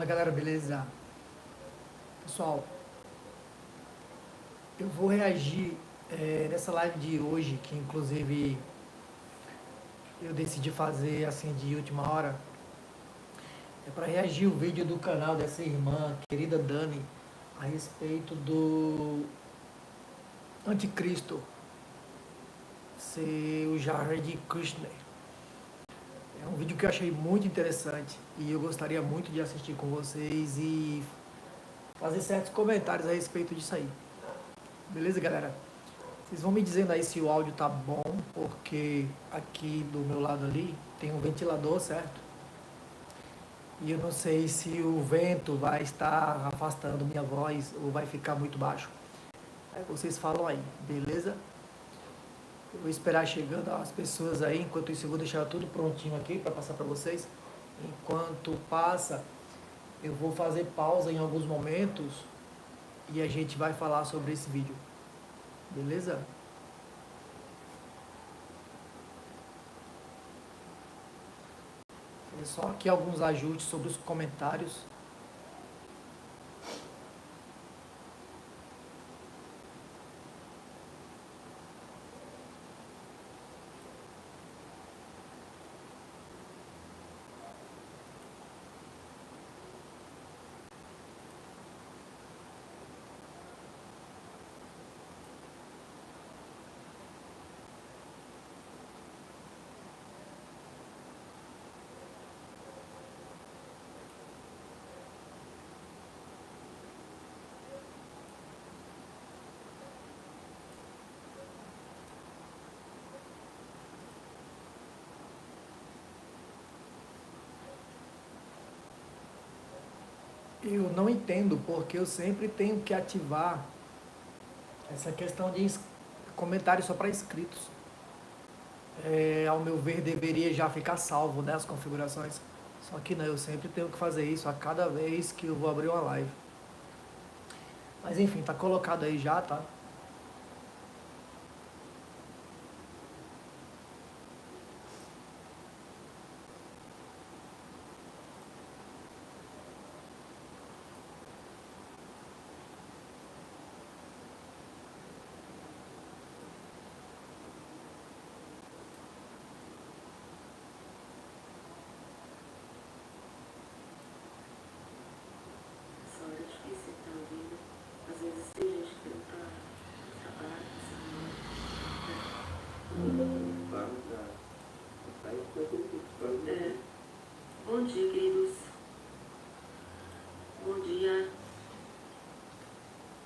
Fala galera, beleza? Pessoal, eu vou reagir nessa live de hoje, que inclusive eu decidi fazer assim de última hora. É para reagir o vídeo do canal dessa irmã, querida Dani, a respeito do anticristo ser o Jared Kushner. É um vídeo que eu achei muito interessante e eu gostaria muito de assistir com vocês e fazer certos comentários a respeito disso aí. Beleza, galera? Vocês vão me dizendo aí se o áudio tá bom, porque aqui do meu lado ali tem um ventilador, certo? E eu não sei se o vento vai estar afastando minha voz ou vai ficar muito baixo. Aí vocês falam aí, beleza? Eu vou esperar chegando as pessoas aí, enquanto isso eu vou deixar tudo prontinho aqui para passar para vocês. Enquanto passa, eu vou fazer pausa em alguns momentos e a gente vai falar sobre esse vídeo. Beleza? Só aqui alguns ajustes sobre os comentários. Eu não entendo porque eu sempre tenho que ativar essa questão de comentários só para inscritos. Ao meu ver, deveria já ficar salvo, né, as configurações. Só que não, eu sempre tenho que fazer isso a cada vez que eu vou abrir uma live. Mas enfim, tá colocado aí já, tá? Só é difícil você tá ouvindo. Às vezes tem gente que não tá no trabalho, é. Bom dia, queridos. Bom dia.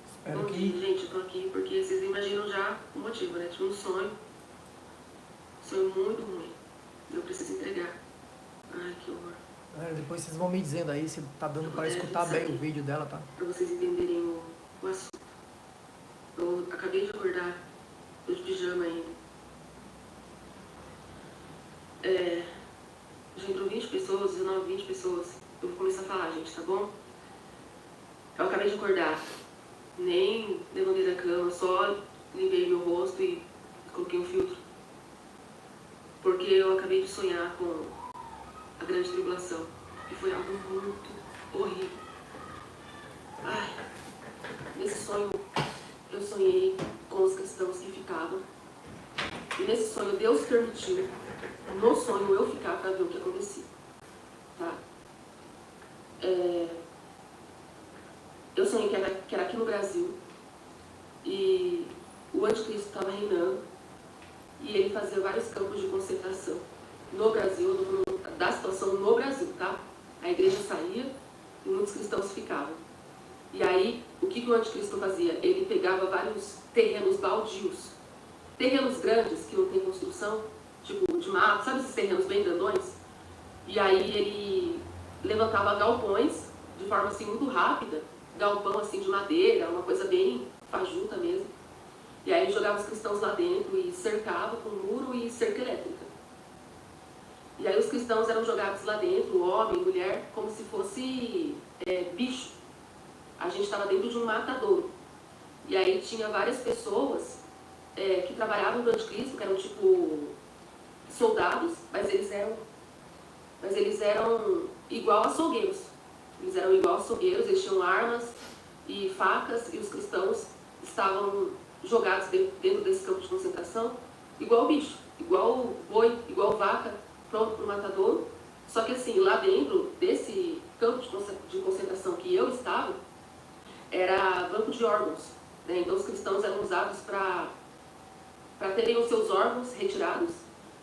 Espero Bom que. dia, gente. Eu tô aqui porque vocês imaginam já o motivo, né? Tive um sonho. Sonho muito ruim. Eu preciso entregar. Ai, que horror. Depois vocês vão me dizendo aí se tá dando para escutar bem o vídeo dela, tá? Pra vocês entenderem o assunto. Eu acabei de acordar. Tô de pijama ainda. Já entrou 20 pessoas, 19, 20 pessoas. Eu vou começar a falar, gente, tá bom? Eu acabei de acordar. Nem levantei da cama, só limpei meu rosto e coloquei um filtro. Porque eu acabei de sonhar com a grande tribulação. E foi algo muito horrível. Ai, nesse sonho eu sonhei com os cristãos que ficavam. E nesse sonho Deus permitiu, no sonho, eu ficar para ver o que acontecia. Tá? Eu sonhei que era aqui no Brasil e o anticristo estava reinando e ele fazia vários campos de concentração no Brasil, da situação no Brasil, tá? A igreja saía e muitos cristãos ficavam. E aí, o que o anticristo fazia? Ele pegava vários terrenos baldios, terrenos grandes que não tem construção, tipo de mato, sabe esses terrenos bem grandões? E aí ele levantava galpões de forma assim muito rápida, galpão assim de madeira, uma coisa bem fajuta mesmo. E aí ele jogava os cristãos lá dentro e cercava com muro e cerca elétrica. E aí os cristãos eram jogados lá dentro, homem, mulher, como se fosse bicho. A gente estava dentro de um matadouro. E aí tinha várias pessoas que trabalhavam no anticristo, que eram tipo soldados, mas eles eram igual açougueiros. Eles eram igual açougueiros, eles tinham armas e facas, e os cristãos estavam jogados dentro desse campo de concentração, igual bicho, igual boi, igual vaca, pronto para o matadouro. Só que assim, lá dentro desse campo de concentração que eu estava, era banco de órgãos, né? Então os cristãos eram usados para terem os seus órgãos retirados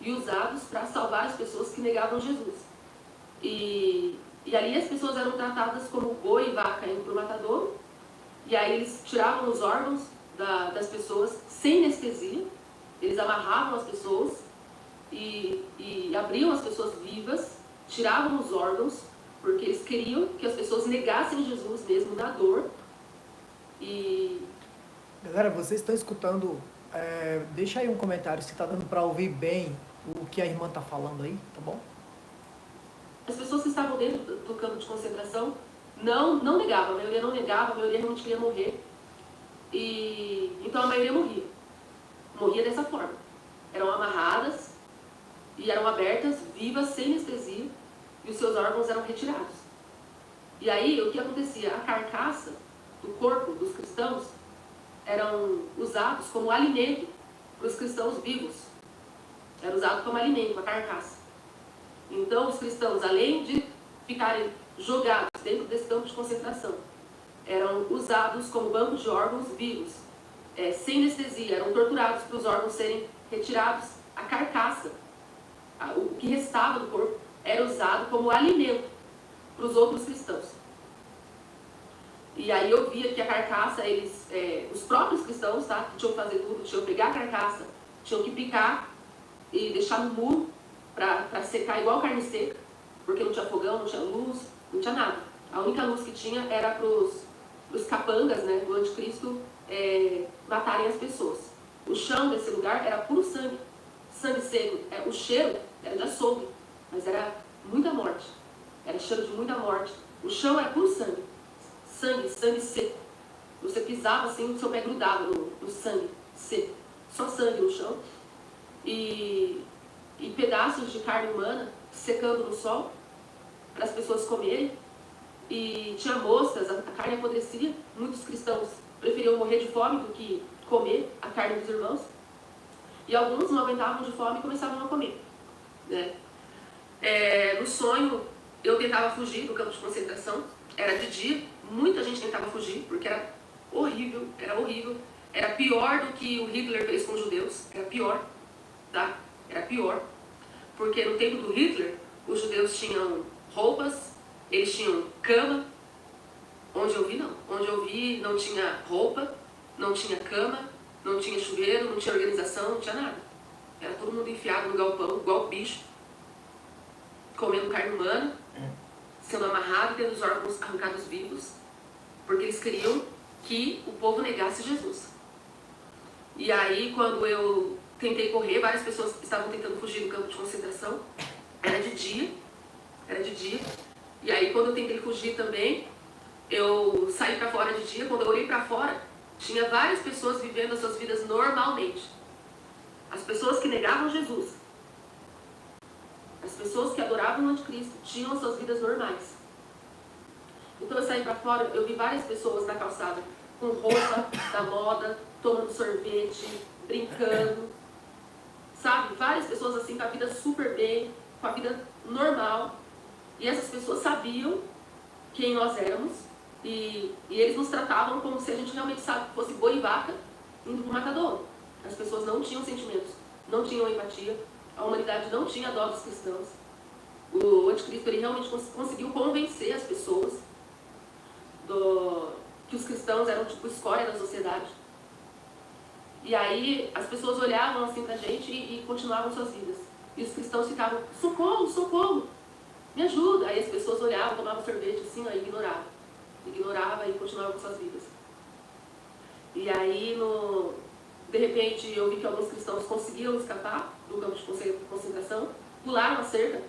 e usados para salvar as pessoas que negavam Jesus. E ali as pessoas eram tratadas como boi e vaca indo para o matadouro, e aí eles tiravam os órgãos das pessoas sem anestesia, eles amarravam as pessoas e abriam as pessoas vivas, tiravam os órgãos, porque eles queriam que as pessoas negassem Jesus mesmo na dor. Galera, vocês estão escutando, deixa aí um comentário se está dando para ouvir bem o que a irmã está falando aí, tá bom? As pessoas que estavam dentro do campo de concentração não negavam, a maioria não negava, a maioria realmente queria morrer. Então a maioria morria. Morria dessa forma. Eram amarradas e eram abertas, vivas, sem anestesia, e os seus órgãos eram retirados. E aí o que acontecia? A carcaça do corpo dos cristãos eram usados como alimento para os cristãos vivos. Era usado como alimento, a carcaça. Então os cristãos, além de ficarem jogados dentro desse campo de concentração, eram usados como banco de órgãos vivos, sem anestesia, eram torturados para os órgãos serem retirados. A carcaça, o que restava do corpo, era usado como alimento para os outros cristãos. E aí eu via que a carcaça, os próprios cristãos, tá, que tinham que fazer tudo, tinham que pegar a carcaça, tinham que picar e deixar no muro para secar igual carne seca, porque não tinha fogão, não tinha luz, não tinha nada. A única luz que tinha era para os capangas, né, do anticristo matarem as pessoas. O chão desse lugar era puro sangue, sangue seco. O cheiro era de açougue, mas era muita morte. Era cheiro de muita morte. O chão era puro sangue. Sangue seco. Você pisava assim, o seu pé grudava no sangue seco. Só sangue no chão. E pedaços de carne humana secando no sol para as pessoas comerem. E tinha moscas, a carne apodrecia. Muitos cristãos preferiam morrer de fome do que comer a carne dos irmãos. E alguns não aguentavam de fome e começavam a comer, né? No sonho, eu tentava fugir do campo de concentração. Era de dia, muita gente tentava fugir, porque era horrível, era horrível. Era pior do que o Hitler fez com os judeus, era pior, tá? Era pior, porque no tempo do Hitler, os judeus tinham roupas, eles tinham cama. Onde eu vi, não. Onde eu vi, não tinha roupa, não tinha cama, não tinha chuveiro, não tinha organização, não tinha nada. Era todo mundo enfiado no galpão, igual bicho, comendo carne humana, sendo amarrado e tendo os órgãos arrancados vivos, porque eles queriam que o povo negasse Jesus. E aí, quando eu tentei correr, várias pessoas estavam tentando fugir do campo de concentração. Era de dia. E aí, quando eu tentei fugir também, eu saí para fora de dia. Quando eu olhei para fora, tinha várias pessoas vivendo as suas vidas normalmente. As pessoas que negavam Jesus, as pessoas que adoravam o anticristo, tinham as suas vidas normais. Então eu saí para fora, eu vi várias pessoas na calçada com roupa da moda, tomando sorvete, brincando, sabe? Várias pessoas assim com a vida super bem, com a vida normal. E essas pessoas sabiam quem nós éramos e eles nos tratavam como se a gente realmente fosse boi e vaca indo para o matadouro. As pessoas não tinham sentimentos, não tinham empatia, a humanidade não tinha dó dos cristãos. O anticristo ele realmente conseguiu convencer as pessoas que os cristãos eram tipo escória da sociedade. E aí as pessoas olhavam assim pra gente e continuavam suas vidas. E os cristãos ficavam, socorro, socorro, me ajuda. Aí as pessoas olhavam, tomavam sorvete assim, aí ignoravam. Ignorava e continuava com suas vidas. E aí, de repente, eu vi que alguns cristãos conseguiram escapar do campo de concentração, pularam a cerca,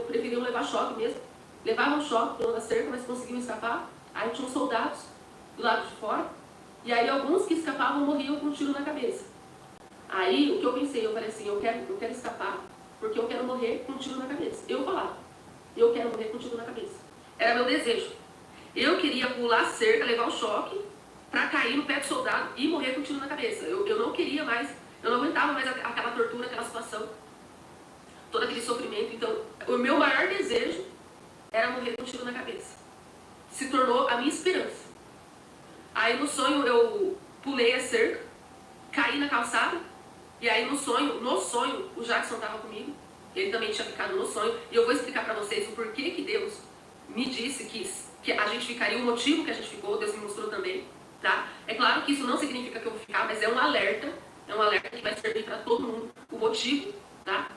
preferiam levar choque mesmo. Levavam choque pulando a cerca, mas conseguiam escapar. Aí tinham soldados do lado de fora. E aí alguns que escapavam morriam com um tiro na cabeça. Aí o que eu pensei, eu falei assim, eu quero escapar, porque eu quero morrer com um tiro na cabeça. Eu falava, eu quero morrer com um tiro na cabeça. Era meu desejo. Eu queria pular a cerca, levar o choque, para cair no pé do soldado e morrer com um tiro na cabeça. Eu não queria mais, eu não aguentava mais aquela tortura, aquela situação, todo aquele sofrimento. Então, o meu maior desejo era morrer com um tiro na cabeça. Se tornou a minha esperança. Aí no sonho eu pulei a cerca, caí na calçada, e aí no sonho, o Jackson estava comigo, ele também tinha ficado no sonho, e eu vou explicar para vocês o porquê que Deus me disse que a gente ficaria, o motivo que a gente ficou, Deus me mostrou também, tá? É claro que isso não significa que eu vou ficar, mas é um alerta que vai servir para todo mundo, o motivo, tá?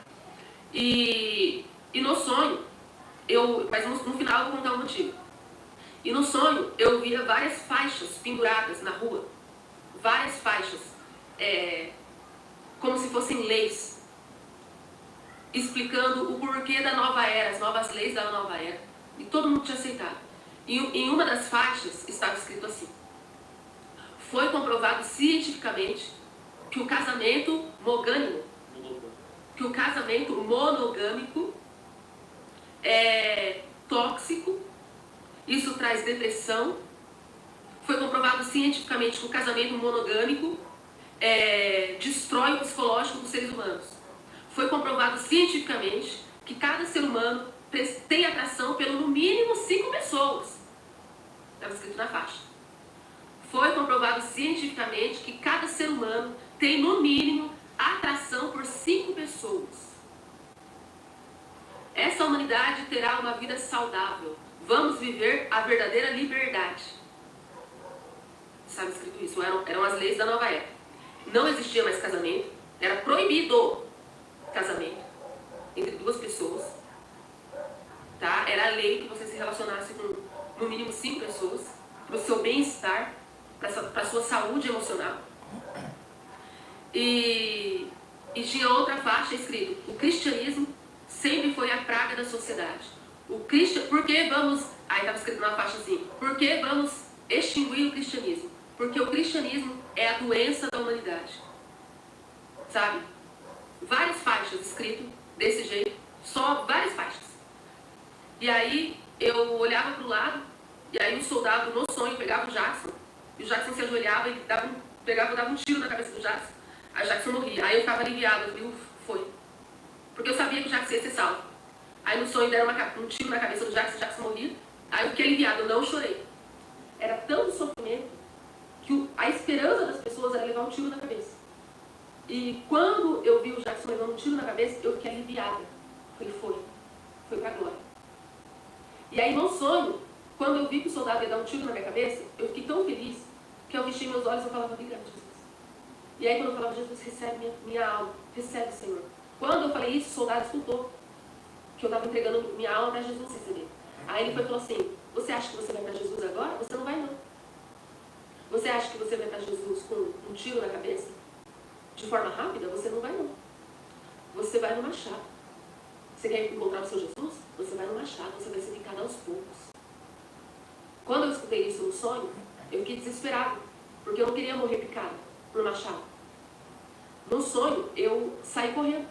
E no sonho, mas no final eu vou contar o motivo. E no sonho eu via várias faixas penduradas na rua, várias faixas, como se fossem leis, explicando o porquê da nova era, as novas leis da nova era. E todo mundo tinha aceitado. E em uma das faixas estava escrito assim: foi comprovado cientificamente que o casamento monogâmico é tóxico, isso traz depressão. Foi comprovado cientificamente que o casamento monogâmico destrói o psicológico dos seres humanos. Foi comprovado cientificamente que cada ser humano tem atração pelo no mínimo 5 pessoas. Estava escrito na faixa. Foi comprovado cientificamente que cada ser humano tem no mínimo atração por 5 pessoas. Essa humanidade terá uma vida saudável. Vamos viver a verdadeira liberdade. Estava escrito isso. Eram as leis da nova era. Não existia mais casamento. Era proibido casamento entre 2 pessoas. Tá? Era a lei que você se relacionasse com no mínimo 5 pessoas, para o seu bem-estar, para a sua saúde emocional. E tinha outra faixa escrito: o cristianismo sempre foi a praga da sociedade. Por que vamos... Aí estava escrito na faixa assim: por que vamos extinguir o cristianismo? Porque o cristianismo é a doença da humanidade. Sabe? Várias faixas escritas desse jeito, só várias faixas. E aí eu olhava para o lado, e aí o soldado no sonho pegava o Jackson, e o Jackson se ajoelhava e dava um tiro na cabeça do Jackson. Aí o Jackson morria. Aí eu ficava aliviado, eu falei, foi. Porque eu sabia que o Jackson ia ser salvo. Aí no sonho deram um tiro na cabeça do Jackson, o Jackson morria. Aí eu fiquei aliviado, eu não chorei. Era tanto sofrimento que a esperança das pessoas era levar um tiro na cabeça. E quando eu vi o Jackson levando um tiro na cabeça, eu fiquei aliviada. Falei, foi pra glória. E aí no sonho, quando eu vi que o soldado ia dar um tiro na minha cabeça, eu fiquei tão feliz que eu fechei meus olhos e eu falava, obrigado, Jesus. E aí quando eu falava, Jesus, recebe minha alma, recebe, Senhor. Quando eu falei isso, o soldado escutou que eu estava entregando minha alma para Jesus receber. Aí ele foi e falou assim, você acha que você vai para Jesus agora? Você não vai não. Você acha que você vai para Jesus com um tiro na cabeça? De forma rápida? Você não vai não. Você vai no machado. Você quer encontrar o seu Jesus? Você vai no machado, você vai ser picado aos poucos. Quando eu escutei isso no sonho, eu fiquei desesperado, porque eu não queria morrer picado por machado. No sonho, eu saí correndo.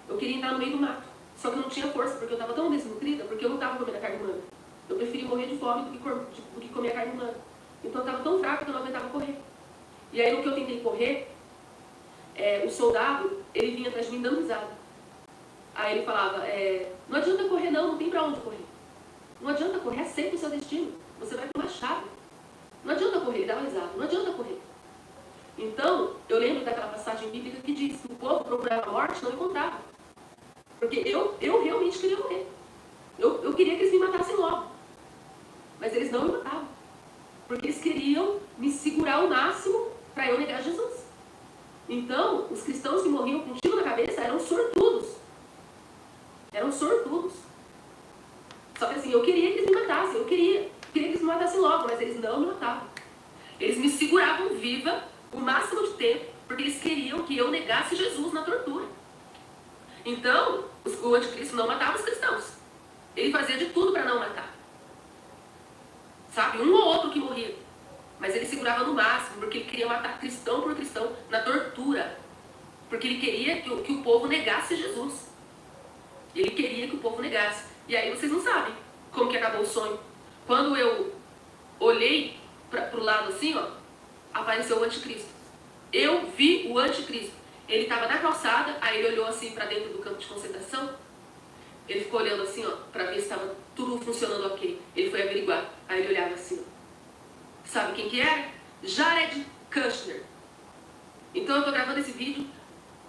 Eu queria entrar no meio do mato, só que eu não tinha força, porque eu estava tão desnutrida, porque eu não estava comendo a carne humana. Eu preferi morrer de fome do que comer a carne humana. Então eu estava tão fraca que eu não aguentava correr. E aí no que eu tentei correr, o soldado, ele vinha atrás de mim dando risada. Aí ele falava, não adianta correr não tem pra onde correr. Não adianta correr, aceita o seu destino. Você vai pro machado. Não adianta correr, ele dava risada, não adianta correr. Então, eu lembro daquela passagem bíblica que diz que o povo procurava a morte e não encontrava. Porque eu realmente queria morrer. Eu queria que eles me matassem logo. Mas eles não me matavam. Porque eles queriam me segurar ao máximo para eu negar Jesus. Então, os cristãos que morriam com um tiro na cabeça eram sortudos. Eram sortudos. Só que assim, eu queria que eles me matassem. Eu queria que eles me matassem logo, mas eles não me matavam. Eles me seguravam viva o máximo de tempo, porque eles queriam que eu negasse Jesus na tortura. Então, o anticristo não matava os cristãos. Ele fazia de tudo para não matar. Sabe? Um ou outro que morria. Mas ele segurava no máximo, porque ele queria matar cristão por cristão na tortura. Porque ele queria que o povo negasse Jesus. Ele queria que o povo negasse. E aí vocês não sabem como que acabou o sonho. Quando eu olhei para o lado assim, ó, apareceu o anticristo. Eu vi o anticristo. Ele estava na calçada, aí ele olhou assim para dentro do campo de concentração. Ele ficou olhando assim, ó, para ver se estava tudo funcionando ok. Ele foi averiguar. Aí ele olhava assim, ó. Sabe quem que era? Jared Kushner. Então eu estou gravando esse vídeo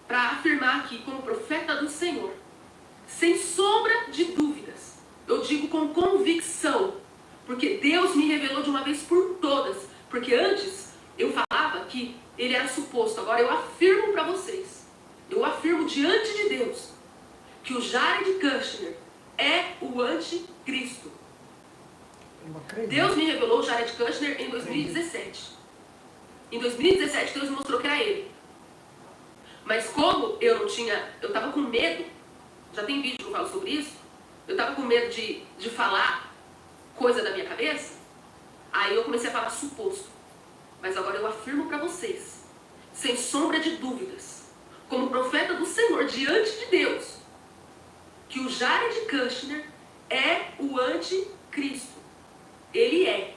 para afirmar aqui, como profeta do Senhor, sem sombra de dúvidas, eu digo com convicção, porque Deus me revelou de uma vez por todas. Porque antes eu falava que ele era suposto, agora eu afirmo para vocês, eu afirmo diante de Deus, que o Jared Kushner é o anticristo. Deus me revelou o Jared Kushner em 2017. Em 2017 Deus me mostrou que era ele. Mas como eu estava com medo, já tem vídeo que eu falo sobre isso, eu estava com medo de falar coisa da minha cabeça, aí eu comecei a falar suposto. Mas agora eu afirmo para vocês, sem sombra de dúvidas, como profeta do Senhor diante de Deus, que o Jared Kushner é o anticristo. Ele é.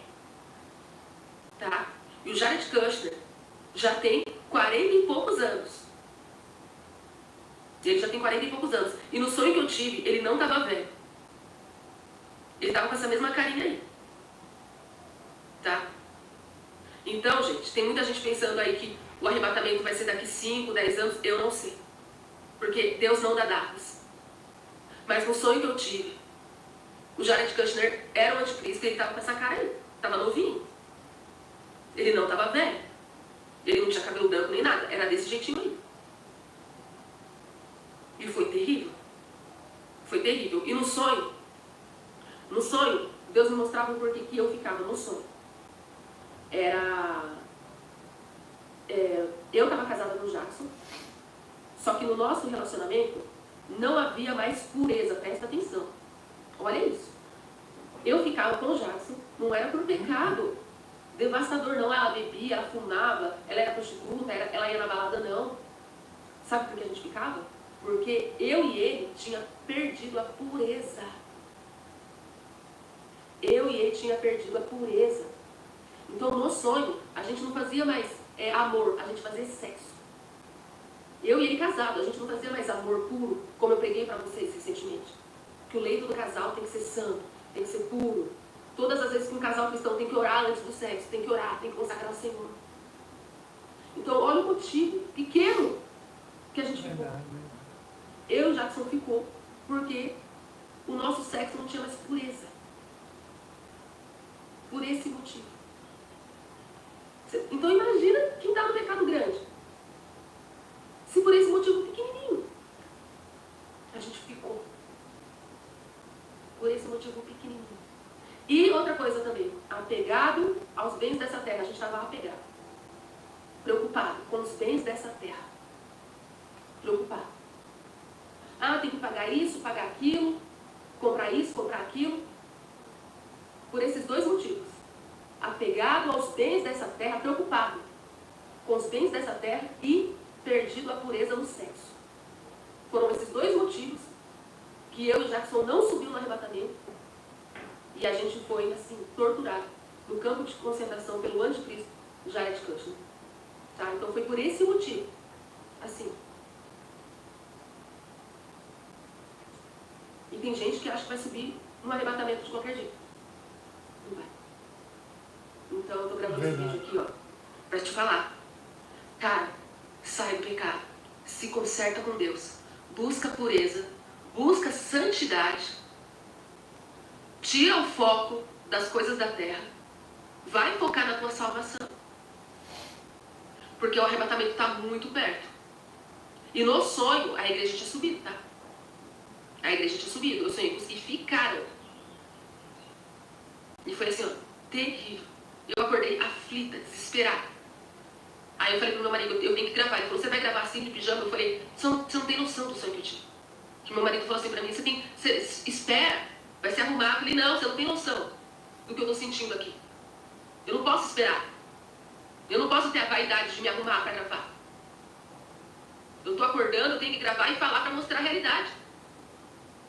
Tá? E o Jared Kushner já tem 40 e poucos anos. Ele já tem 40 e poucos anos. E no sonho que eu tive, ele não estava velho. Ele estava com essa mesma carinha aí. Tá? Então, gente, tem muita gente pensando aí que o arrebatamento vai ser daqui 5, 10 anos. Eu não sei. Porque Deus não dá datas. Mas no sonho que eu tive, o Jared Kushner era o anticristo e ele estava com essa cara aí. Estava novinho. Ele não estava velho. Ele não tinha cabelo branco nem nada. Era desse jeitinho aí. E foi terrível. Foi terrível. E no sonho, Deus me mostrava o porquê que eu ficava no sonho. Eu estava casada com o Jackson, só que no nosso relacionamento não havia mais pureza, presta atenção. Olha isso. Eu ficava com o Jackson, não era por pecado devastador não, ela bebia, ela fumava, ela era prostituta, ela ia na balada, não. Sabe por que a gente ficava? Porque eu e ele tinha perdido a pureza. Eu e ele tinha perdido a pureza. Então, no sonho, a gente não fazia mais amor, a gente fazia sexo. Eu e ele casado, a gente não fazia mais amor puro, como eu preguei para vocês recentemente. Que o leito do casal tem que ser santo, tem que ser puro. Todas as vezes que um casal cristão tem que orar antes do sexo, tem que orar, tem que consagrar ao Senhor. Então, olha o motivo pequeno que a gente ficou. Eu e o Jackson ficou porque o nosso sexo não tinha mais pureza. Por esse motivo. Então imagina quem está no pecado grande. Se por esse motivo pequenininho a gente ficou. Por esse motivo pequenininho. E outra coisa também, apegado aos bens dessa terra. A gente estava apegado. Preocupado com os bens dessa terra. Preocupado. Ah, tem que pagar isso, pagar aquilo, comprar isso, comprar aquilo. Por esses dois motivos. Apegado aos bens dessa terra, preocupado com os bens dessa terra e perdido a pureza no sexo. Foram esses dois motivos que eu e Jackson não subimos no arrebatamento e a gente foi, assim, torturado no campo de concentração pelo anticristo Jared Kushner. Tá? Então foi por esse motivo. Assim. E tem gente que acha que vai subir no arrebatamento de qualquer jeito. Não vai. Então eu tô gravando esse vídeo aqui, ó, pra te falar. Cara, sai do pecado. Se conserta com Deus. Busca pureza. Busca santidade. Tira o foco das coisas da terra. Vai focar na tua salvação. Porque o arrebatamento está muito perto. E no sonho, a igreja tinha subido, tá? A igreja tinha subido. Eu sonhei com os que ficaram. E foi assim, ó, terrível. Eu acordei aflita, desesperada. Aí eu falei pro meu marido, eu tenho que gravar. Ele falou, você vai gravar assim de pijama? Eu falei, você não tem noção do sonho que eu tive. Que meu marido falou assim pra mim, você espera, vai se arrumar. Eu falei, não, você não tem noção do que eu tô sentindo aqui. Eu não posso esperar. Eu não posso ter a vaidade de me arrumar pra gravar. Eu tô acordando, eu tenho que gravar e falar pra mostrar a realidade.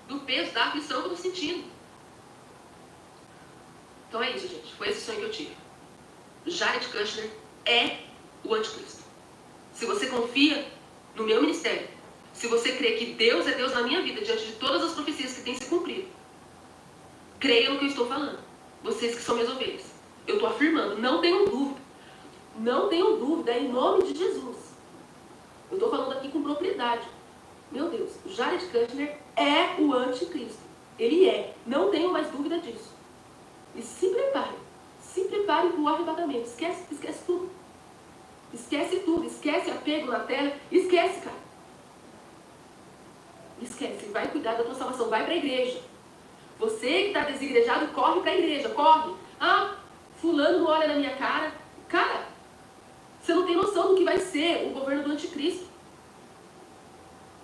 Do peso, da aflição que eu tô sentindo. Então é isso, gente. Foi esse sonho que eu tive. Jared Kushner é o anticristo. Se você confia no meu ministério, se você crê que Deus é Deus na minha vida, diante de todas as profecias que têm se cumprido, creia no que eu estou falando. Vocês que são minhas ovelhas. Eu estou afirmando, não tenham dúvida. Não tenham dúvida, em nome de Jesus. Eu estou falando aqui com propriedade. Meu Deus, Jared Kushner é o anticristo. Ele é. Não tenham mais dúvida disso. E se preparem. Se preparem para o arrebatamento. Esquece tudo. Esquece tudo. Esquece apego na terra. Esquece, cara. Esquece. Vai cuidar da tua salvação. Vai para a igreja. Você que está desigrejado, corre para a igreja. Corre. Ah, fulano não olha na minha cara. Cara, você não tem noção do que vai ser o governo do anticristo.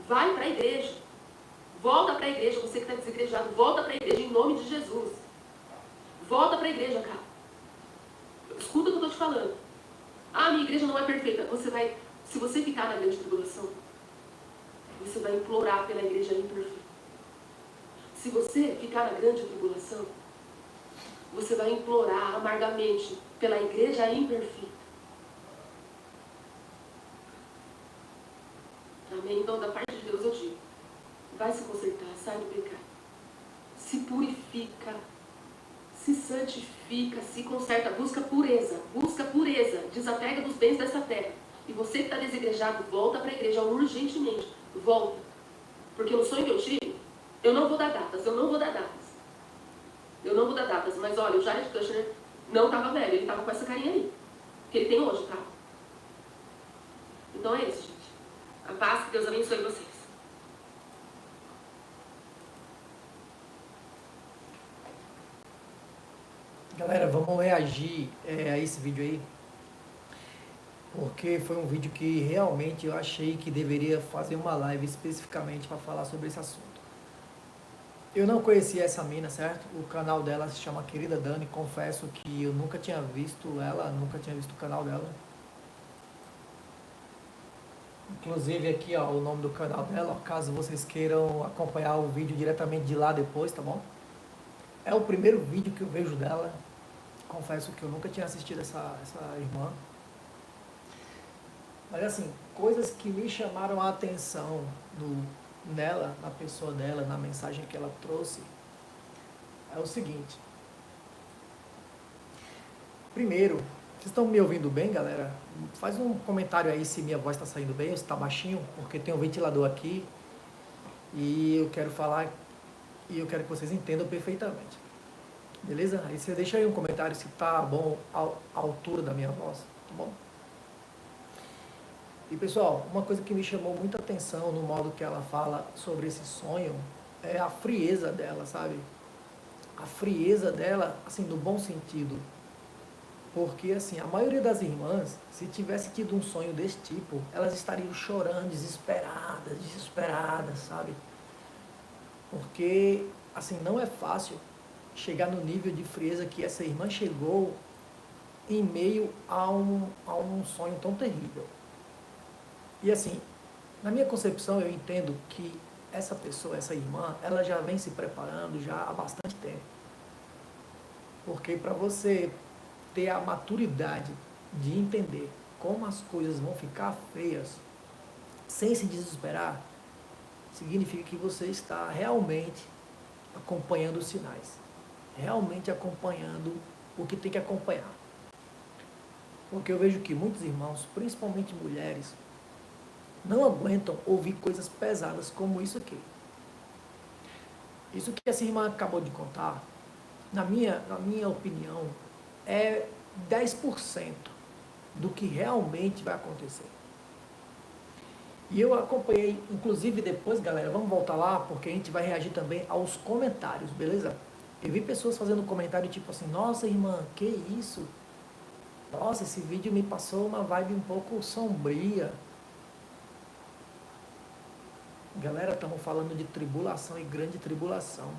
Vai para a igreja. Volta para a igreja. Você que está desigrejado, volta para a igreja em nome de Jesus. Volta para a igreja, cara. Escuta o que eu estou te falando. Ah, minha igreja não é perfeita. Se você ficar na grande tribulação, você vai implorar pela igreja imperfeita. Se você ficar na grande tribulação, você vai implorar amargamente pela igreja imperfeita. Amém? Então, da parte de Deus eu digo, vai se consertar, sai do pecado. Se purifica, se santifica, se conserta, busca pureza, desapega dos bens dessa terra. E você que está desigrejado, volta para a igreja urgentemente, volta. Porque no sonho que eu tive, eu não vou dar datas, mas olha, o Jared Kushner não estava velho, ele estava com essa carinha aí, que ele tem hoje, tá? Então é isso, gente. A paz, que Deus abençoe vocês. Galera, vamos reagir a esse vídeo aí, porque foi um vídeo que realmente eu achei que deveria fazer uma live especificamente para falar sobre esse assunto. Eu não conhecia essa mina, certo? O canal dela se chama Querida Dani, confesso que eu nunca tinha visto ela, nunca tinha visto o canal dela. Inclusive aqui, ó, o nome do canal dela, ó, caso vocês queiram acompanhar o vídeo diretamente de lá depois, tá bom? É o primeiro vídeo que eu vejo dela. Confesso que eu nunca tinha assistido essa irmã. Mas assim, coisas que me chamaram a atenção nela, na pessoa dela, na mensagem que ela trouxe, é o seguinte. Primeiro, vocês estão me ouvindo bem, galera? Faz um comentário aí se minha voz está saindo bem ou se está baixinho, porque tem um ventilador aqui e eu quero falar e eu quero que vocês entendam perfeitamente. Beleza? Aí você deixa aí um comentário se tá bom a altura da minha voz, tá bom? E pessoal, uma coisa que me chamou muita atenção no modo que ela fala sobre esse sonho é a frieza dela, sabe? A frieza dela, assim, no bom sentido. Porque, assim, a maioria das irmãs, se tivesse tido um sonho desse tipo, elas estariam chorando, desesperadas, sabe? Porque, assim, não é fácil chegar no nível de frieza que essa irmã chegou em meio a um sonho tão terrível. E assim, na minha concepção, eu entendo que essa pessoa, essa irmã, ela já vem se preparando já há bastante tempo. Porque para você ter a maturidade de entender como as coisas vão ficar feias, sem se desesperar, significa que você está realmente acompanhando os sinais. Realmente acompanhando o que tem que acompanhar. Porque eu vejo que muitos irmãos, principalmente mulheres, não aguentam ouvir coisas pesadas como isso aqui. Isso que essa irmã acabou de contar, na minha opinião, é 10% do que realmente vai acontecer. E eu acompanhei, inclusive depois, galera, vamos voltar lá, porque a gente vai reagir também aos comentários, beleza? Eu vi pessoas fazendo comentário tipo assim, nossa irmã, que isso? Nossa, esse vídeo me passou uma vibe um pouco sombria. Galera, estamos falando de tribulação e grande tribulação.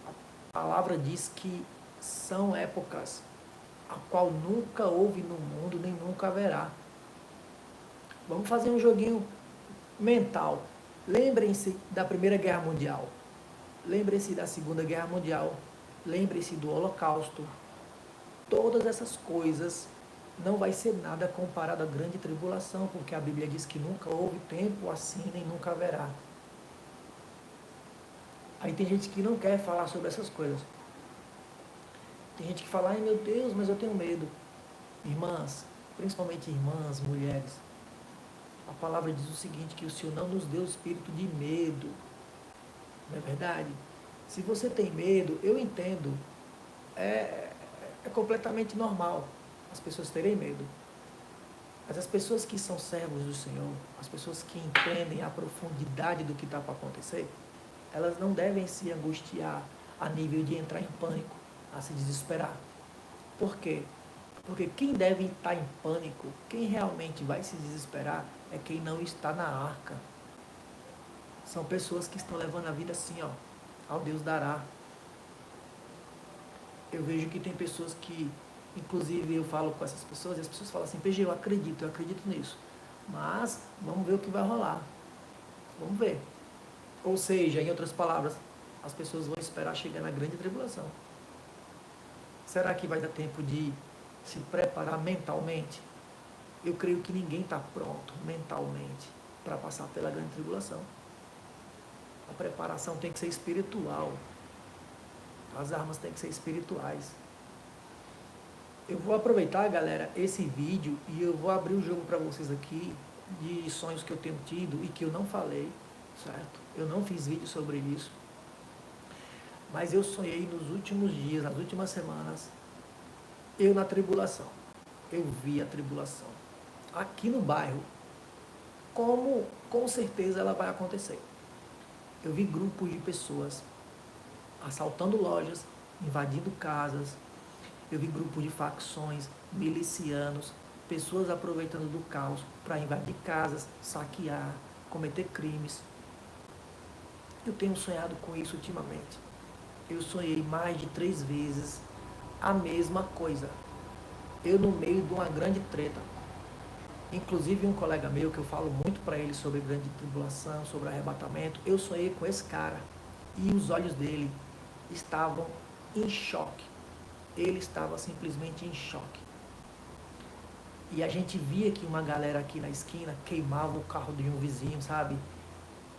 A palavra diz que são épocas a qual nunca houve no mundo, nem nunca haverá. Vamos fazer um joguinho mental. Lembrem-se da Primeira Guerra Mundial. Lembrem-se da Segunda Guerra Mundial. lembre-se do Holocausto. Todas essas coisas não vai ser nada comparado à grande tribulação, porque a Bíblia diz que nunca houve tempo assim, nem nunca haverá. Aí tem gente que não quer falar sobre essas coisas. Tem gente que fala, ai meu Deus, mas eu tenho medo. Irmãs, principalmente irmãs, mulheres, a palavra diz o seguinte, que o Senhor não nos deu espírito de medo. Não é verdade? Se você tem medo, eu entendo, é completamente normal as pessoas terem medo. Mas as pessoas que são servos do Senhor, as pessoas que entendem a profundidade do que está para acontecer, elas não devem se angustiar a nível de entrar em pânico, a se desesperar. Por quê? Porque quem deve estar em pânico, quem realmente vai se desesperar, é quem não está na arca. São pessoas que estão levando a vida assim, ó, ao Deus dará. Eu vejo que tem pessoas que, inclusive eu falo com essas pessoas, e as pessoas falam assim, PG, eu acredito nisso. Mas vamos ver o que vai rolar. Vamos ver. Ou seja, em outras palavras, as pessoas vão esperar chegar na grande tribulação. Será que vai dar tempo de se preparar mentalmente? Eu creio que ninguém está pronto mentalmente para passar pela grande tribulação. A preparação tem que ser espiritual. As armas têm que ser espirituais. Eu vou aproveitar, galera, esse vídeo e eu vou abrir o jogo para vocês aqui de sonhos que eu tenho tido e que eu não falei, certo? Eu não fiz vídeo sobre isso. Mas eu sonhei nos últimos dias, nas últimas semanas, eu na tribulação. Eu vi a tribulação. Aqui no bairro, como com certeza ela vai acontecer. Eu vi grupos de pessoas assaltando lojas, invadindo casas. Eu vi grupos de facções, milicianos, pessoas aproveitando do caos para invadir casas, saquear, cometer crimes. Eu tenho sonhado com isso ultimamente. Eu sonhei mais de 3 vezes a mesma coisa. Eu no meio de uma grande treta. Inclusive um colega meu, que eu falo muito para ele sobre grande tribulação, sobre arrebatamento, eu sonhei com esse cara. E os olhos dele estavam em choque. Ele estava simplesmente em choque. E a gente via que uma galera aqui na esquina queimava o carro de um vizinho, sabe?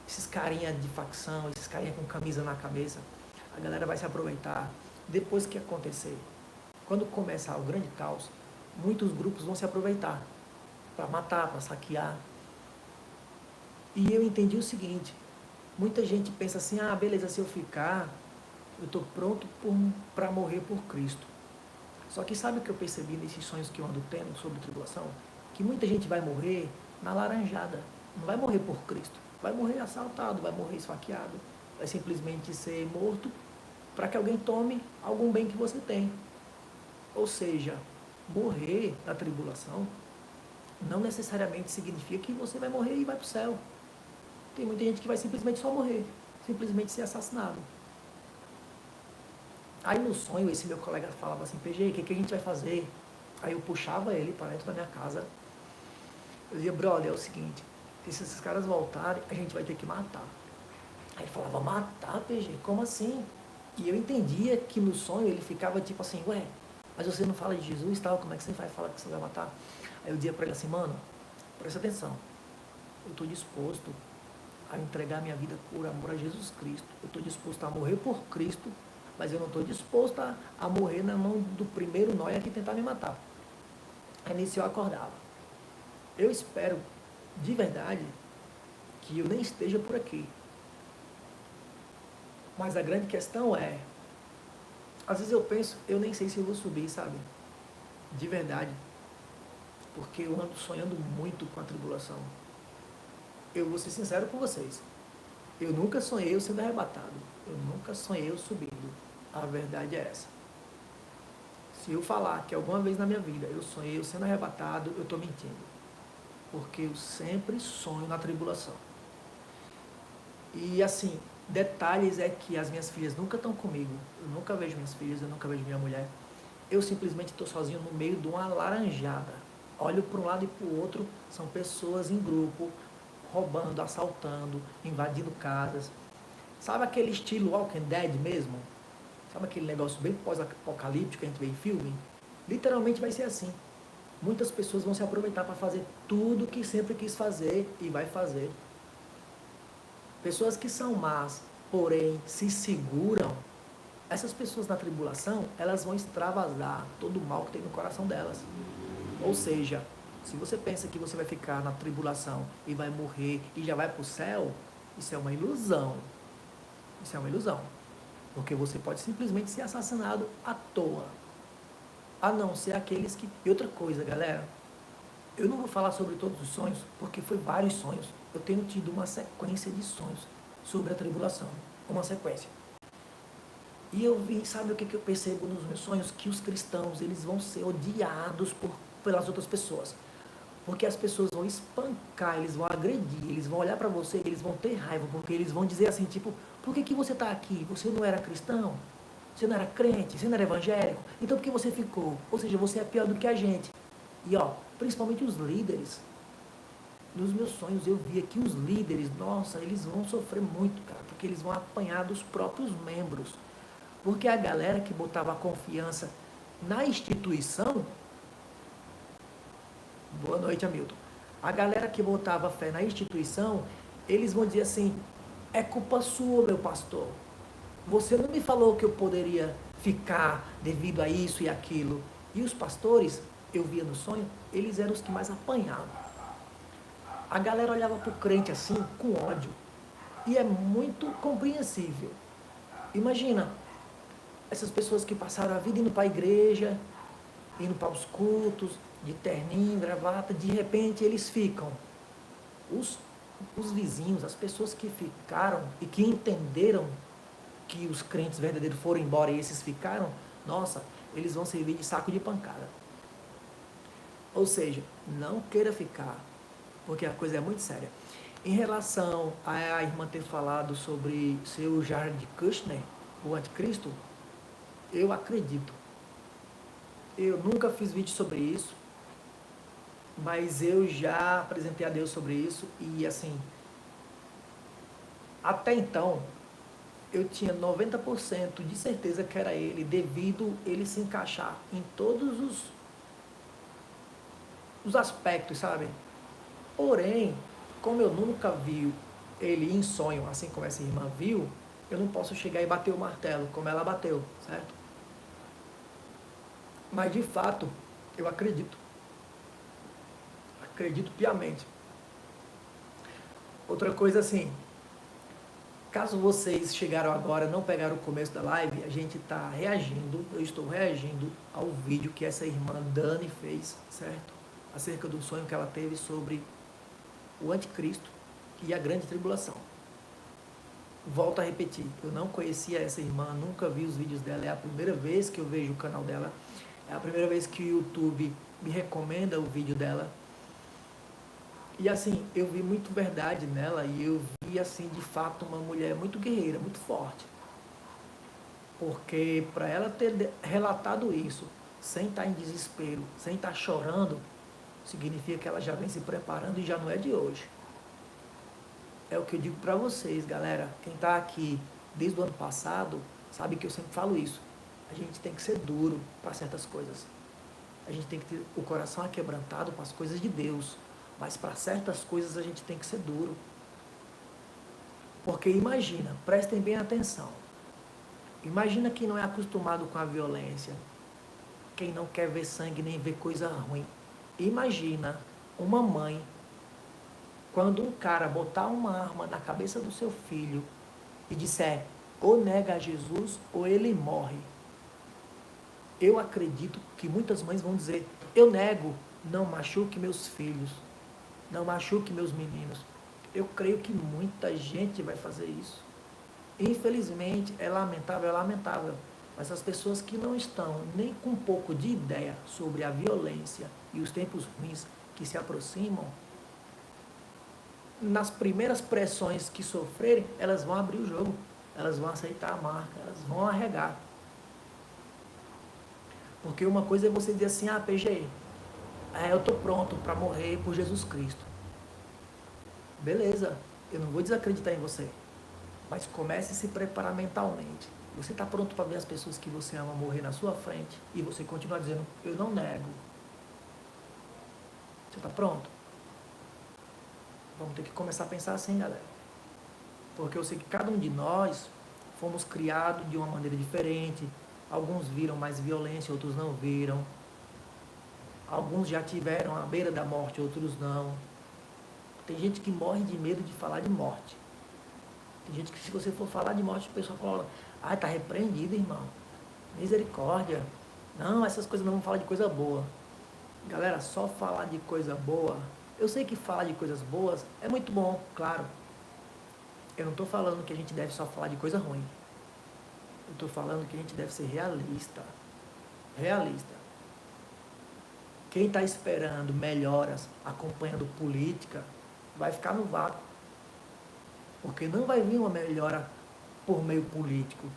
Esses carinha de facção, esses carinha com camisa na cabeça. A galera vai se aproveitar. Depois que acontecer, quando começar o grande caos, muitos grupos vão se aproveitar para matar, para saquear. E eu entendi o seguinte, muita gente pensa assim, ah, beleza, se eu ficar, eu estou pronto para morrer por Cristo. Só que sabe o que eu percebi nesses sonhos que eu ando tendo sobre tribulação? Que muita gente vai morrer na laranjada, não vai morrer por Cristo, vai morrer assaltado, vai morrer esfaqueado, vai simplesmente ser morto para que alguém tome algum bem que você tem. Ou seja, morrer na tribulação não necessariamente significa que você vai morrer e vai para o céu. Tem muita gente que vai simplesmente só morrer, simplesmente ser assassinado. Aí no sonho, esse meu colega falava assim, PG, o que a gente vai fazer? Aí eu puxava ele para dentro da minha casa. Eu dizia, brother, é o seguinte, se esses caras voltarem, a gente vai ter que matar. Aí ele falava, matar, PG? Como assim? E eu entendia que no sonho ele ficava tipo assim, ué, mas você não fala de Jesus e tal, como é que você vai falar que você vai matar? Aí eu dizia para ele assim, mano, presta atenção, eu estou disposto a entregar minha vida por amor a Jesus Cristo, eu estou disposto a morrer por Cristo, mas eu não estou disposto a morrer na mão do primeiro nóia que tentar me matar. Aí nisso eu acordava. Eu espero, de verdade, que eu nem esteja por aqui. Mas a grande questão é, às vezes eu penso, eu nem sei se eu vou subir, sabe? De verdade. Porque eu ando sonhando muito com a tribulação. Eu vou ser sincero com vocês. Eu nunca sonhei eu sendo arrebatado. Eu nunca sonhei eu subindo. A verdade é essa. Se eu falar que alguma vez na minha vida eu sonhei eu sendo arrebatado, eu estou mentindo. Porque eu sempre sonho na tribulação. E assim, detalhes é que as minhas filhas nunca estão comigo. Eu nunca vejo minhas filhas, eu nunca vejo minha mulher. Eu simplesmente estou sozinho no meio de uma laranjada. Olho para um lado e para o outro, são pessoas em grupo, roubando, assaltando, invadindo casas. Sabe aquele estilo Walking Dead mesmo? Sabe aquele negócio bem pós-apocalíptico que a gente vê em filme? Literalmente vai ser assim. Muitas pessoas vão se aproveitar para fazer tudo que sempre quis fazer e vai fazer. Pessoas que são más, porém se seguram, essas pessoas na tribulação, elas vão extravasar todo o mal que tem no coração delas. Ou seja, se você pensa que você vai ficar na tribulação e vai morrer e já vai para o céu, isso é uma ilusão. Isso é uma ilusão. Porque você pode simplesmente ser assassinado à toa. A não ser aqueles que... E outra coisa, galera, eu não vou falar sobre todos os sonhos, porque foi vários sonhos. Eu tenho tido uma sequência de sonhos sobre a tribulação. Uma sequência. E eu vi, sabe o que eu percebo nos meus sonhos? Que os cristãos, eles vão ser odiados pelas outras pessoas. Porque as pessoas vão espancar, eles vão agredir, eles vão olhar para você, eles vão ter raiva, porque eles vão dizer assim, tipo, por que você está aqui? Você não era cristão? Você não era crente? Você não era evangélico? Então por que você ficou? Ou seja, você é pior do que a gente. E ó, principalmente os líderes. Nos meus sonhos eu via que os líderes, nossa, eles vão sofrer muito, cara, porque eles vão apanhar dos próprios membros. Porque a galera que botava a confiança na instituição... Boa noite, Hamilton. A galera que botava fé na instituição, eles vão dizer assim, é culpa sua, meu pastor. Você não me falou que eu poderia ficar devido a isso e aquilo. E os pastores, eu via no sonho, eles eram os que mais apanhavam. A galera olhava para o crente assim, com ódio. E é muito compreensível. Imagina, essas pessoas que passaram a vida indo para a igreja, indo para os cultos, de terninho, gravata, de repente eles ficam. Os vizinhos, as pessoas que ficaram e que entenderam que os crentes verdadeiros foram embora e esses ficaram, nossa, eles vão servir de saco de pancada. Ou seja, não queira ficar, porque a coisa é muito séria. Em relação a irmã ter falado sobre ser o Jared Kushner, o anticristo, eu acredito. Eu nunca fiz vídeo sobre isso, mas eu já apresentei a Deus sobre isso e assim, até então, eu tinha 90% de certeza que era ele, devido ele se encaixar em todos os aspectos, sabe? Porém, como eu nunca vi ele em sonho, assim como essa irmã viu, eu não posso chegar e bater o martelo, como ela bateu, certo? Mas de fato, eu acredito. Acredito piamente. Outra coisa assim, caso vocês chegaram agora e não pegaram o começo da live, a gente está reagindo, eu estou reagindo ao vídeo que essa irmã Dani fez, certo? Acerca do sonho que ela teve sobre o anticristo e a grande tribulação. Volto a repetir, eu não conhecia essa irmã, nunca vi os vídeos dela, é a primeira vez que eu vejo o canal dela, é a primeira vez que o YouTube me recomenda o vídeo dela. E assim, eu vi muito verdade nela e eu vi assim, de fato, uma mulher muito guerreira, muito forte. Porque para ela ter relatado isso, sem estar em desespero, sem estar chorando, significa que ela já vem se preparando e já não é de hoje. É o que eu digo para vocês, galera. Quem está aqui desde o ano passado, sabe que eu sempre falo isso. A gente tem que ser duro para certas coisas. A gente tem que ter o coração aquebrantado para as coisas de Deus. Mas para certas coisas a gente tem que ser duro. Porque imagina, prestem bem atenção. Imagina quem não é acostumado com a violência. Quem não quer ver sangue nem ver coisa ruim. Imagina uma mãe, quando um cara botar uma arma na cabeça do seu filho e disser, ou nega a Jesus ou ele morre. Eu acredito que muitas mães vão dizer, eu nego, não machuque meus filhos. Não machuque meus meninos. Eu creio que muita gente vai fazer isso. Infelizmente, é lamentável. Mas as pessoas que não estão nem com um pouco de ideia sobre a violência e os tempos ruins que se aproximam, nas primeiras pressões que sofrerem, elas vão abrir o jogo. Elas vão aceitar a marca, elas vão arregar. Porque uma coisa é você dizer assim, PG, eu estou pronto para morrer por Jesus Cristo. Beleza, eu não vou desacreditar em você. Mas comece a se preparar mentalmente. Você está pronto para ver as pessoas que você ama morrer na sua frente e você continuar dizendo, eu não nego. Você está pronto? Vamos ter que começar a pensar assim, galera. Porque eu sei que cada um de nós fomos criados de uma maneira diferente. Alguns viram mais violência, outros não viram. Alguns já tiveram à beira da morte, outros não. Tem gente que morre de medo de falar de morte. Tem gente que, se você for falar de morte, o pessoal fala, ah, está repreendido, irmão. Misericórdia. Não, essas coisas não vão falar de coisa boa. Galera, só falar de coisa boa. Eu sei que falar de coisas boas é muito bom, claro. Eu não estou falando que a gente deve só falar de coisa ruim. Eu estou falando que a gente deve ser realista. Realista. Quem está esperando melhoras, acompanhando política, vai ficar no vácuo. Porque não vai vir uma melhora por meio político.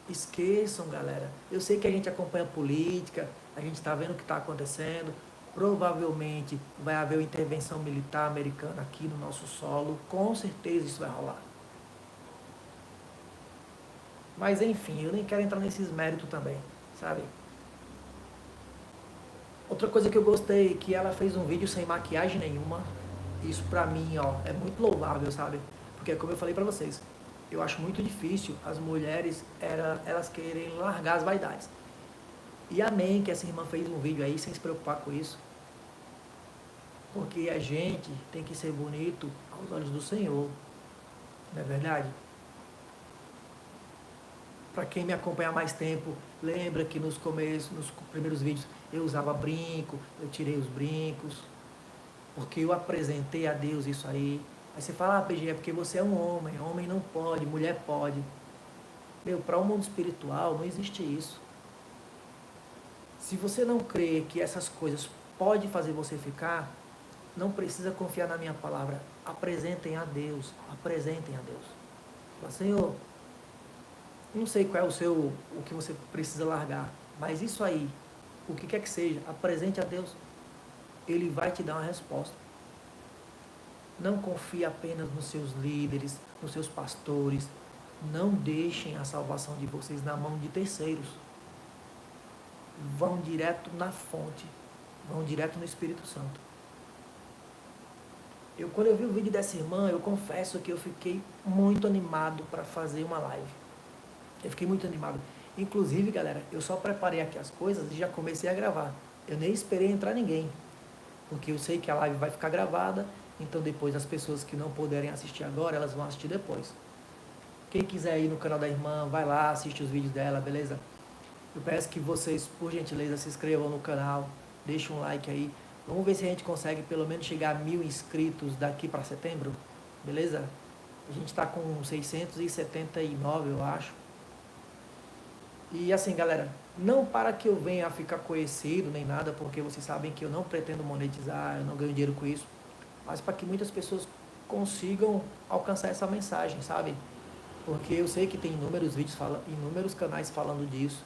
Esqueçam, galera. Eu sei que a gente acompanha política, a gente está vendo o que está acontecendo. Provavelmente vai haver uma intervenção militar americana aqui no nosso solo. Com certeza isso vai rolar. Mas enfim, eu nem quero entrar nesses méritos também, sabe? Outra coisa que eu gostei, que ela fez um vídeo sem maquiagem nenhuma. Isso pra mim, ó, é muito louvável, sabe? Porque como eu falei pra vocês, eu acho muito difícil as mulheres, elas querem largar as vaidades. E amém que essa irmã fez um vídeo aí sem se preocupar com isso. Porque a gente tem que ser bonito aos olhos do Senhor. Não é verdade? Para quem me acompanha há mais tempo, lembra que nos primeiros vídeos, eu usava brinco, eu tirei os brincos, porque eu apresentei a Deus isso aí. Aí você fala, ah, PG, é porque você é um homem não pode, mulher pode. Meu, para o mundo espiritual não existe isso. Se você não crê que essas coisas podem fazer você ficar, não precisa confiar na minha palavra. Apresentem a Deus, apresentem a Deus. Fala, Senhor, não sei qual é o que você precisa largar, mas isso aí, o que quer que seja, apresente a Deus. Ele vai te dar uma resposta. Não confie apenas nos seus líderes, nos seus pastores. Não deixem a salvação de vocês na mão de terceiros. Vão direto na fonte. Vão direto no Espírito Santo. Quando eu vi o vídeo dessa irmã, eu confesso que eu fiquei muito animado para fazer uma live. Eu fiquei muito animado. Inclusive, galera, eu só preparei aqui as coisas e já comecei a gravar. Eu nem esperei entrar ninguém. Porque eu sei que a live vai ficar gravada. Então depois as pessoas que não puderem assistir agora, elas vão assistir depois. Quem quiser ir no canal da irmã, vai lá, assiste os vídeos dela, beleza? Eu peço que vocês, por gentileza, se inscrevam no canal. Deixem um like aí. Vamos ver se a gente consegue pelo menos chegar a 1000 inscritos daqui para setembro. Beleza? A gente está com 679, eu acho. E assim, galera, não para que eu venha a ficar conhecido nem nada, porque vocês sabem que eu não pretendo monetizar, eu não ganho dinheiro com isso, mas para que muitas pessoas consigam alcançar essa mensagem, sabe? Porque eu sei que tem inúmeros vídeos, inúmeros canais falando disso,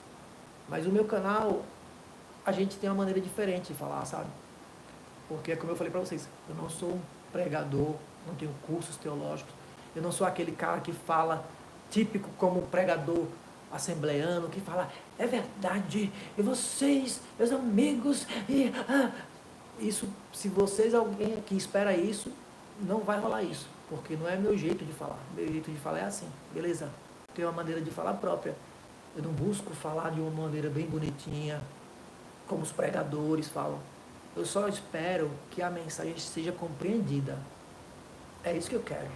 mas o meu canal, a gente tem uma maneira diferente de falar, sabe? Porque, como eu falei para vocês, eu não sou um pregador, não tenho cursos teológicos, eu não sou aquele cara que fala típico como pregador assembleano, que fala, é verdade, e vocês, meus amigos, isso, se vocês, alguém aqui espera isso, não vai rolar isso, porque não é meu jeito de falar. Meu jeito de falar é assim, beleza? Tenho uma maneira de falar própria. Eu não busco falar de uma maneira bem bonitinha, como os pregadores falam. Eu só espero que a mensagem seja compreendida. É isso que eu quero.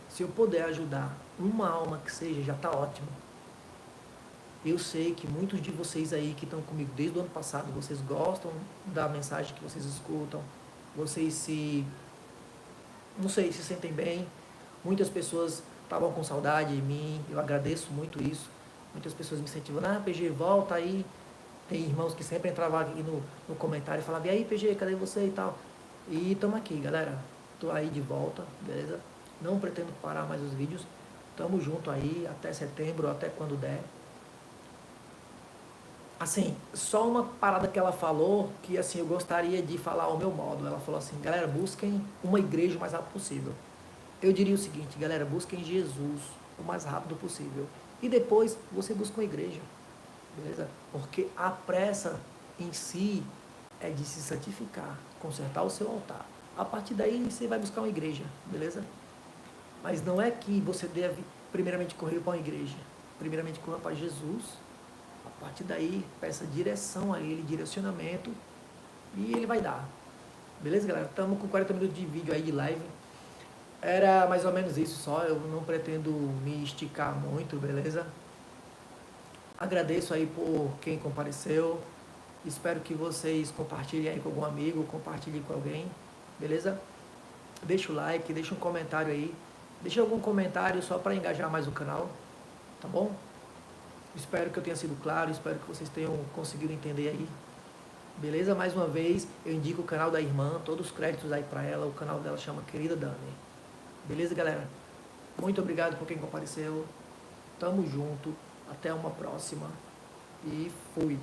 Se eu puder ajudar uma alma que seja, já está ótimo. Eu sei que muitos de vocês aí que estão comigo desde o ano passado, vocês gostam da mensagem que vocês escutam, vocês não sei, se sentem bem. Muitas pessoas estavam com saudade de mim, eu agradeço muito isso. Muitas pessoas me incentivando, PG, volta aí. Tem irmãos que sempre entravam aqui no comentário e falavam, e aí PG, cadê você e tal? E estamos aqui, galera. Estou aí de volta, beleza? Não pretendo parar mais os vídeos. Tamo junto aí, até setembro, até quando der. Assim, só uma parada que ela falou, que assim, eu gostaria de falar ao meu modo. Ela falou assim, galera, busquem uma igreja o mais rápido possível. Eu diria o seguinte, galera, busquem Jesus. o mais rápido possível. E depois você busca uma igreja, beleza? Porque a pressa em si é de se santificar, consertar o seu altar. A partir daí você vai buscar uma igreja, beleza? Mas não é que você deve primeiramente correr para uma igreja. Primeiramente corra para Jesus. A partir daí peça direção a Ele, direcionamento, e Ele vai dar. Beleza, galera? Estamos com 40 minutos de vídeo aí de live. Era mais ou menos isso só. Eu não pretendo me esticar muito, beleza? Agradeço aí por quem compareceu. Espero que vocês compartilhem aí com algum amigo, compartilhem com alguém, beleza? Deixa o like, deixa um comentário aí. Deixa algum comentário só para engajar mais o canal, tá bom? Espero que eu tenha sido claro, espero que vocês tenham conseguido entender aí. Beleza? Mais uma vez, eu indico o canal da irmã, todos os créditos aí para ela. O canal dela chama Querida Dani. Beleza, galera? Muito obrigado por quem compareceu. Tamo junto. Até uma próxima. E fui.